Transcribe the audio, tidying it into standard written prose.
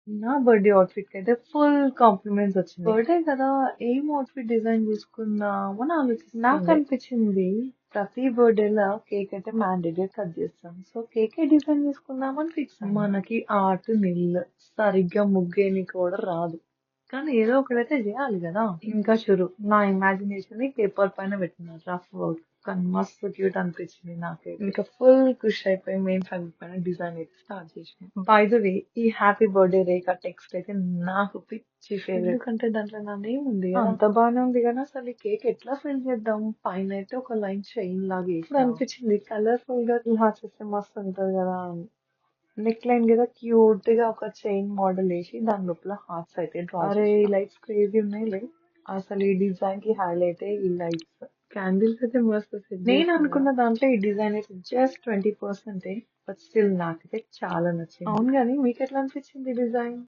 నా birthday అవుట్‌ఫిట్‌కయితే full compliments వచ్చినాయి. Birthday కదా! ఏం అవుట్‌ఫిట్ డిజైన్ చేసుకుందాం అని ఆలోచిస్తుండే. నాకనిపించింది ప్రతి బర్త్‌డే‌లా కేక్ అయితే మ్యాండేటరీ కట్ చేస్తాం. సో కేకే డిజైన్ చేసుకుందాం అని ఫిక్స్ అయ్యా. మనకి ఆర్ట్ నిల్. సరిగ్గా ముగ్గేయనీకి కూడా రాదు. కానీ ఏదో ఒకటైతే చేయాలి కదా! ఇంకా నా ఇమాజినేషన్ ని పేపర్ పైన పెట్టిన రఫ్ వర్క్. కానీ మస్తు క్యూట్ అనిపించింది నాకైతే. ఇంకా ఫుల్ ఖుషి అయిపోయి మెయిన్ ఫ్యాబ్రిక్ పైన డిజైన్ అయితే స్టార్ట్ చేసిన. బై ద వే ఈ హ్యాపీ బర్త్డే రేఖ టెక్స్ట్ అయితే నాకు పిచ్చి ఫేవరెట్. ఎందుకంటే దాంట్లో నా నేమ్ ఉంది కదా! అంత బాగానే ఉంది కానీ అసలు ఈ కేక్ ఎట్లా ఫిల్ చేద్దాం? పైన అయితే ఒక లైన్ చైన్ లాగా వేసిన. అనిపించింది కలర్ఫుల్ గా ఇలా చేస్తే మస్తు ఉంటది కదా అని. నెక్ లైన్ కదా క్యూట్ గా ఒక చైన్ మోడల్ వేసి దాని లోపల హార్ట్స్ అయితే డ్రా అరే ఈ లైట్స్ క్రేజీ ఉన్నాయిలే. అసలు ఈ డిజైన్ కి హైలైట్ ఈ లైట్స్ క్యాండిల్స్ అయితే మస్తు సెట్ నేను అనుకున్న దాంట్లో ఈ డిజైన్ అయితే జస్ట్ 20% బట్ స్టిల్ నాకైతే చాలా నచ్చింది. అవును కానీ మీకు ఎట్లా అనిపించింది డిజైన్